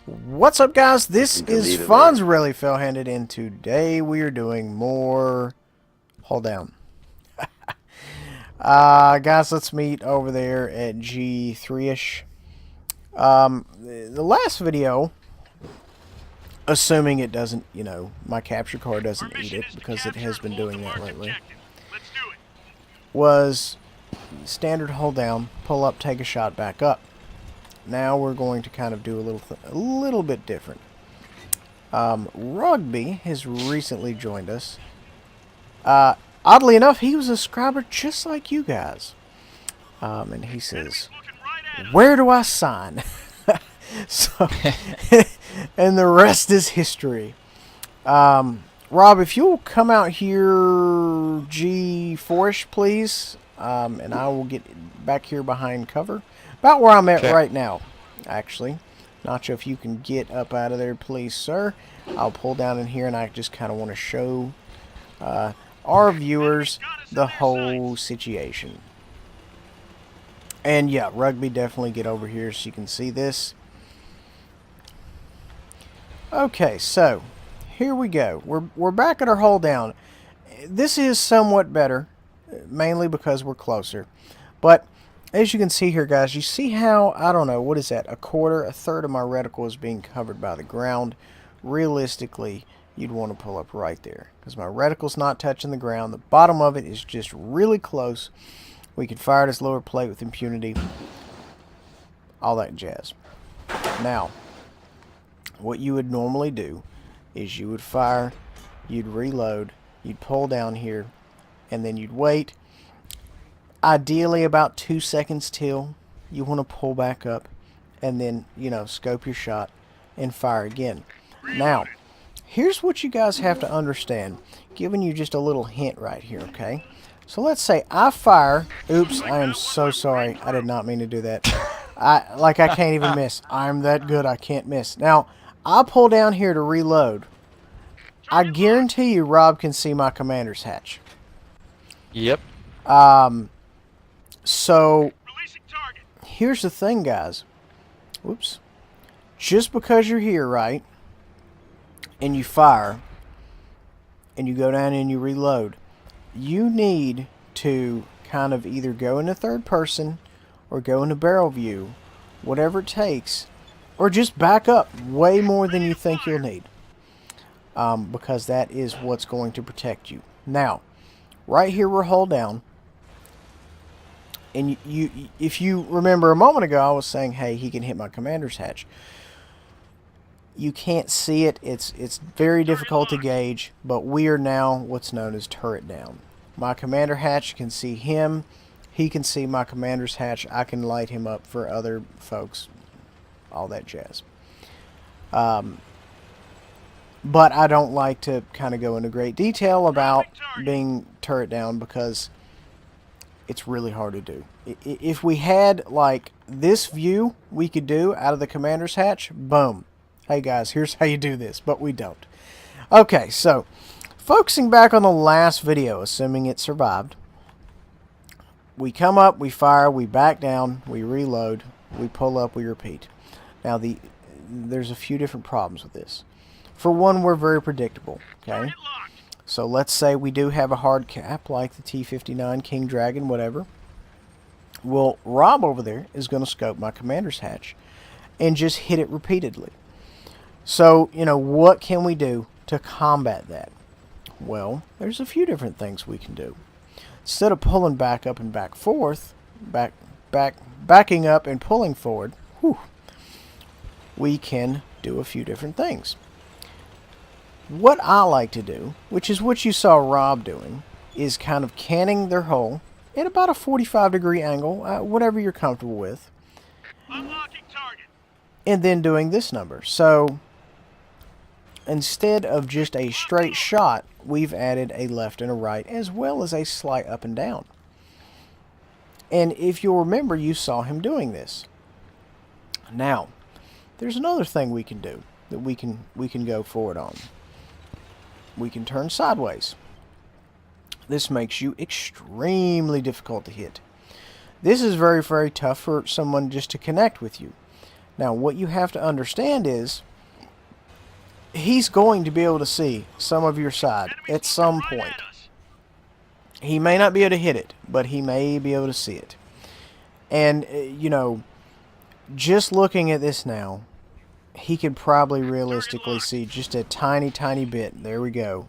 What's up, guys? This is Believe it, man. Fonz Really Fell-Handed, and today we are doing more Hold Down. Guys, let's meet over there at G3-ish. The last video, assuming it doesn't, my capture card doesn't eat it, because it has been doing that lately, was standard hold down, pull up, take a shot, back up. Now we're going to kind of do a little bit different. Rugby has recently joined us. Oddly enough, he was a subscriber just like you guys. And he says, "Where do I sign?" So, and the rest is history. Rob, if you'll come out here G4-ish, please, and I will get back here behind cover. About where I'm at right now, actually. Not sure if you can get up out of there, please, sir. I'll pull down in here, and I just kind of want to show our viewers the whole situation. And yeah, Rugby, definitely get over here so you can see this. Okay, so here we go. We're back at our hold down. This is somewhat better, mainly because we're closer. But as you can see here, guys, you see how, I don't know, what is that? A third of my reticle is being covered by the ground. Realistically, you'd want to pull up right there, because my reticle's not touching the ground. The bottom of it is just really close. We can fire this lower plate with impunity. All that jazz. Now, what you would normally do is you would fire, you'd reload, you'd pull down here, and then you'd wait. Ideally about 2 seconds till you want to pull back up, and then, scope your shot and fire again. Now, here's what you guys have to understand, giving you just a little hint right here, okay? So let's say I fire. Oops, I am so sorry. I did not mean to do that. I can't even miss. I'm that good, I can't miss. Now, I'll pull down here to reload. I guarantee you Rob can see my commander's hatch. Yep. So, here's the thing, guys. Whoops. Just because you're here, right, and you fire, and you go down and you reload, you need to kind of either go into third person or go into barrel view, whatever it takes, or just back up way more than you think you'll need, because that is what's going to protect you. Now, right here we're hold down. And if you remember a moment ago, I was saying, hey, he can hit my commander's hatch. You can't see it. It's very difficult to gauge, but we are now what's known as turret down. My commander hatch can see him. He can see my commander's hatch. I can light him up for other folks. All that jazz. But I don't like to kind of go into great detail about being turret down, because it's really hard to do. If we had, like, this view we could do out of the commander's hatch, boom. Hey, guys, here's how you do this, but we don't. Okay, so, focusing back on the last video, assuming it survived, we come up, we fire, we back down, we reload, we pull up, we repeat. Now, there's a few different problems with this. For one, we're very predictable, okay? So let's say we do have a hard cap like the T-59, King Dragon, whatever. Well, Rob over there is going to scope my commander's hatch and just hit it repeatedly. So, what can we do to combat that? Well, there's a few different things we can do. Instead of pulling back up and back forth, backing up and pulling forward, we can do a few different things. What I like to do, which is what you saw Rob doing, is kind of canning their hull at about a 45-degree angle, whatever you're comfortable with. Unlocking target. And then doing this number. So, instead of just a straight shot, we've added a left and a right, as well as a slight up and down. And if you'll remember, you saw him doing this. Now, there's another thing we can do that we can go forward on. We can turn sideways. This makes you extremely difficult to hit. This is very, very tough for someone just to connect with you. Now, what you have to understand is he's going to be able to see some of your side at some point. He may not be able to hit it, but he may be able to see it. And, you know, just looking at this now, he could probably realistically see just a tiny, tiny bit, there we go,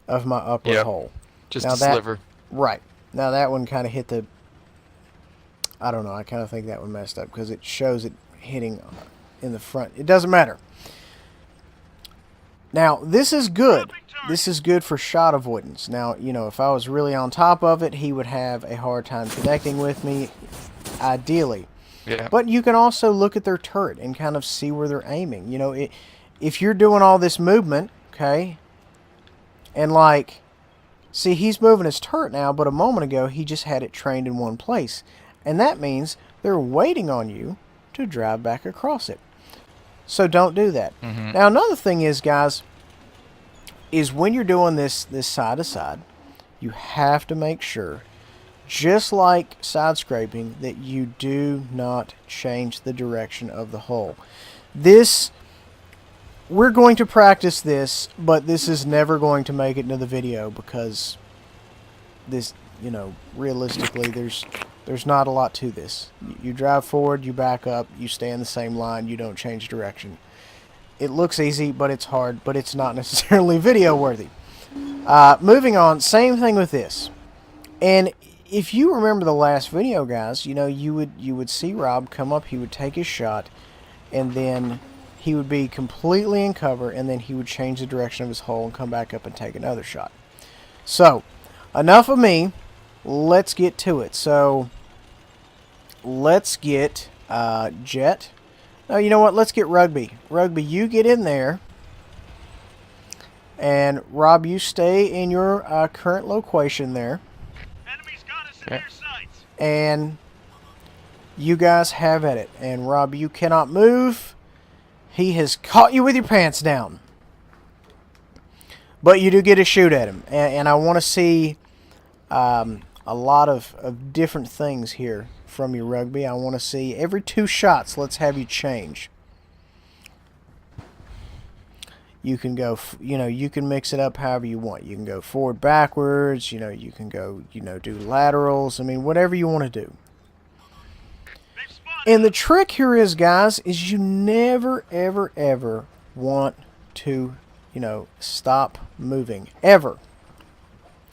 of my upper hole. Just now a sliver. Right. Now that one kind of hit the, I don't know, I kind of think that one messed up because it shows it hitting in the front. It doesn't matter. Now, this is good. This is good for shot avoidance. Now, you know, if I was really on top of it, he would have a hard time connecting with me, ideally. Yeah. But you can also look at their turret and kind of see where they're aiming. You know, if you're doing all this movement, okay, and like, see, he's moving his turret now, but a moment ago, he just had it trained in one place. And that means they're waiting on you to drive back across it. So don't do that. Mm-hmm. Now, another thing is, guys, is when you're doing this side-to-side, you have to make sure, just like side scraping, that you do not change the direction of the hull. We're going to practice this, but this is never going to make it into the video because this, you know, realistically, there's not a lot to this. You drive forward, you back up, you stay in the same line, you don't change direction. It looks easy, but it's hard, but it's not necessarily video worthy. Moving on, same thing with this. And if you remember the last video, guys, you know, you would see Rob come up, he would take his shot, and then he would be completely in cover, and then he would change the direction of his hole and come back up and take another shot. So, enough of me. Let's get to it. So, let's get Jet. No, you know what? Let's get Rugby. Rugby, you get in there. And Rob, you stay in your current location there. Enemies got us in their sights. And you guys have at it. And Rob, you cannot move. He has caught you with your pants down. But you do get a shoot at him. And I want to see a lot of different things here from your Rugby. I want to see every 2 shots, let's have you change. You can go, you know, you can mix it up however you want. You can go forward, backwards, you know, you can go, you know, do laterals. I mean, whatever you want to do. And the trick here is, guys, is you never, ever, ever want to, you know, stop moving. Ever.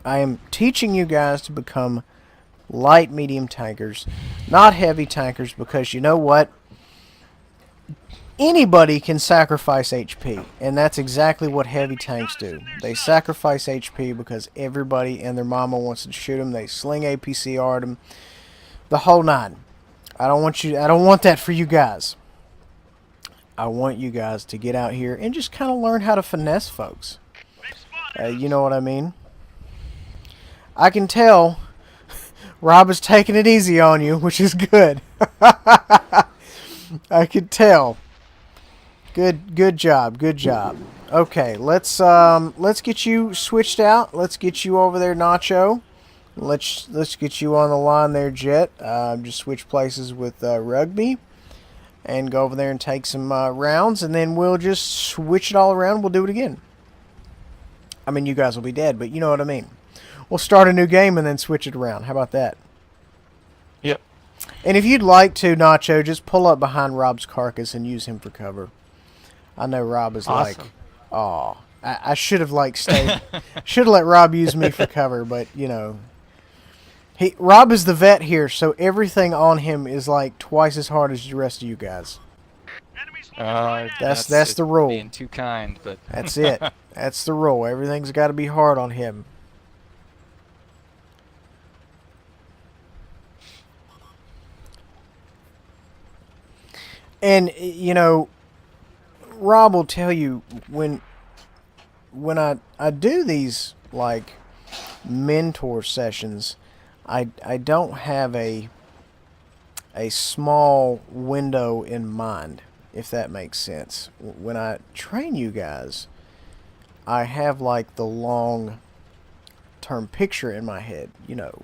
I am teaching you guys to become light, medium tankers, not heavy tankers, because you know what? Anybody can sacrifice HP, and that's exactly what heavy tanks do. They sacrifice HP because everybody and their mama wants to shoot them. They sling APCR at them, the whole 9. I don't want that for you guys. I want you guys to get out here and just kind of learn how to finesse folks. You know what I mean? I can tell Rob is taking it easy on you, which is good. I can tell. Good job. Good job. Okay, let's get you switched out. Let's get you over there, Nacho. Let's get you on the line there, Jet. Just switch places with Rugby and go over there and take some rounds, and then we'll just switch it all around. We'll do it again. I mean, you guys will be dead, but you know what I mean. We'll start a new game and then switch it around. How about that? Yep. And if you'd like to, Nacho, just pull up behind Rob's carcass and use him for cover. I know Rob is awesome. Like, oh, I should have like stayed. Should have let Rob use me for cover, but you know, Rob is the vet here, so everything on him is like twice as hard as the rest of you guys. That's the rule. Being too kind, but that's it. That's the rule. Everything's got to be hard on him. And you know, Rob will tell you when I do these like mentor sessions, I don't have a small window in mind, if that makes sense. When I train you guys, I have like the long term picture in my head, you know,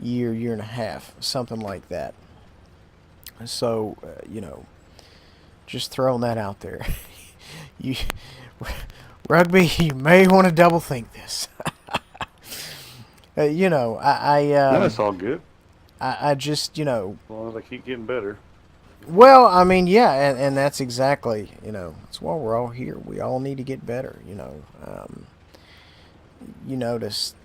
year and a half, something like that. So, just throwing that out there. you Rugby, you may want to double think this. No, it's all good. I just, As long as I keep getting better. well, I mean, yeah, and that's exactly, that's why we're all here. We all need to get better, You notice,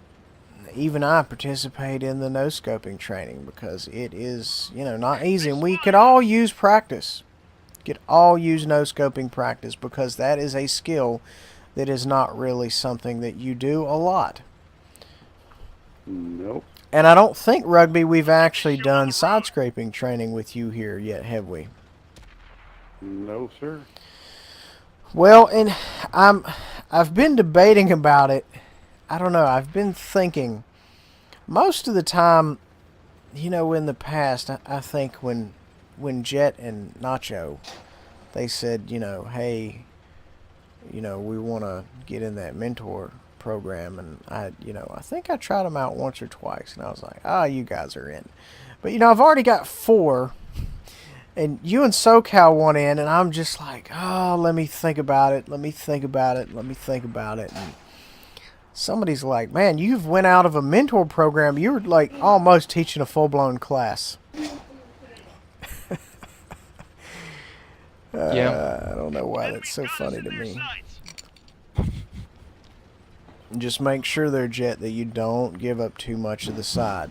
even I participate in the no-scoping training because it is, not easy. And we could all use practice. Could all use no-scoping practice because that is a skill that is not really something that you do a lot. Nope. And I don't think, Rugby, we've actually done side-scraping training with you here yet, have we? No, sir. Well, and I've been debating about it. I don't know. I've been thinking. Most of the time, in the past, I think when Jet and Nacho, they said, hey, we want to get in that mentor program, and I think I tried them out once or twice, and I was like, you guys are in. But I've already got 4, and you and SoCal want in, and I'm just like, let me think about it. And somebody's like, man, you've went out of a mentor program. You were like almost teaching a full-blown class. Yeah. I don't know why that's so funny to me. Just make sure there, Jet, that you don't give up too much of the side.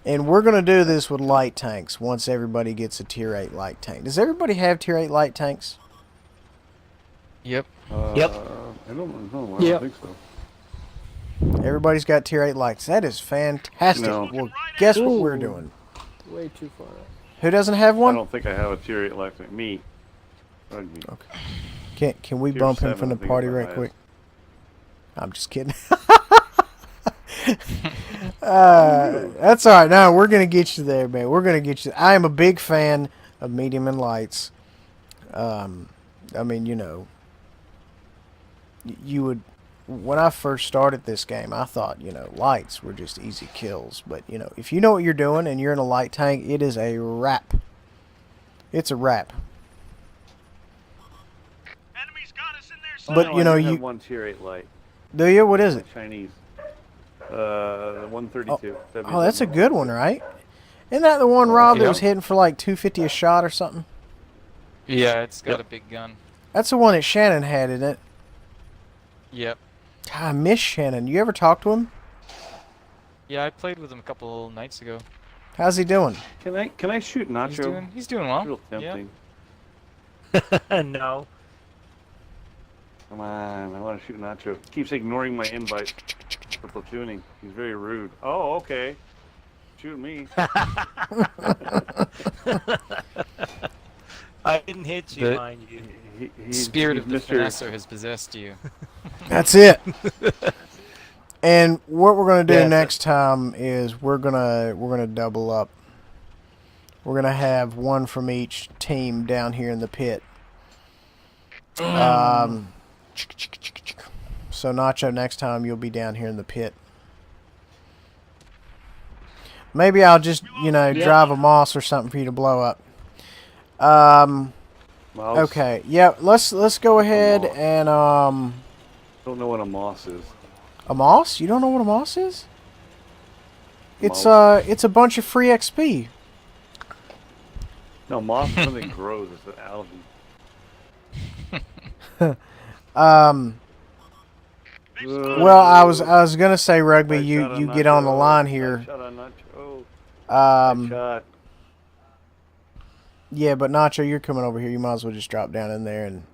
And we're going to do this with light tanks once everybody gets a Tier 8 light tank. Does everybody have Tier 8 light tanks? Yep. Yep. I don't know. I don't think so. Everybody's got Tier 8 lights. That is fantastic. No. Well, guess what Ooh. we're doing? Way too far up. Who doesn't have I one? don't think I have a Tier 8 life tank. Me. Rugby. Okay. Can we Tier bump him 7, from the I think, party is my right highest. quick? I'm just kidding. That's all right. No, we're going to get you there, man. We're going to get you. I am a big fan of medium and lights. I mean, you would. When I first started this game, I thought, lights were just easy kills. But, if you know what you're doing and you're in a light tank, it is a wrap. It's a wrap. Enemies got us in their sights. But, I you do know, have one Tier 8 light. Do you? What is it? Chinese. 132. Oh, that's a good one, right? Isn't that the one, Rob, that Yeah. was hitting for like 250 a shot or something? Yeah, it's got Yep. a big gun. That's the one that Shannon had, isn't it? Yep. God, I miss Shannon. You ever talk to him? Yeah, I played with him a couple nights ago. How's he doing? Can I shoot Nacho? He's doing well. Real Yeah. tempting. No. Come on, I want to shoot Nacho. Keeps ignoring my invite for platooning. He's very rude. Oh, okay. Shoot me. I didn't hit you, The mind you. Spirit he's of the Mr. finesser has possessed you. That's it. And what we're gonna do That's next time is we're gonna double up. We're gonna have one from each team down here in the pit. So Nacho, next time you'll be down here in the pit. Maybe I'll just drive a moss or something for you to blow up. Mouse. Okay, yeah, let's go ahead moss. and Don't know what a moss is. a moss? You don't know what a moss is? It's Moss. it's a bunch of free XP. No, moss is something that grows. It's an algae. Well, I was gonna say, Rugby, Nice shot you get on the Nacho. line Nice here. shot on Nacho. Nice shot. Yeah, but Nacho, you're coming over here. You might as well just drop down in there and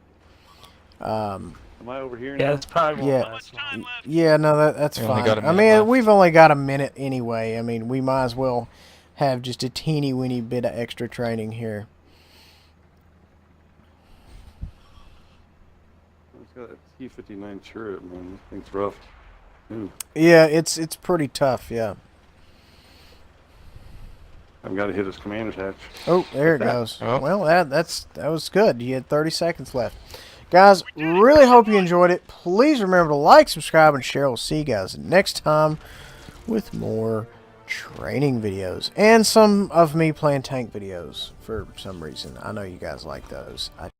Am I over here Yeah, now? that's probably won't Yeah. last long. Time left. yeah, no, that's We only fine. got a I minute mean, left. we've only got a minute anyway. I mean, we might as well have just a teeny weeny bit of extra training here. It's got a T-59 turret, man. This thing's rough. Ooh, Yeah, it's pretty tough. Yeah. I've got to hit his commander's hatch. Oh, there it goes. Oh. Well, that was good. You had 30 seconds left. Guys, really hope you enjoyed it. Please remember to like, subscribe, and share. We'll see you guys next time with more training videos and some of me playing tank videos for some reason. I know you guys like those. I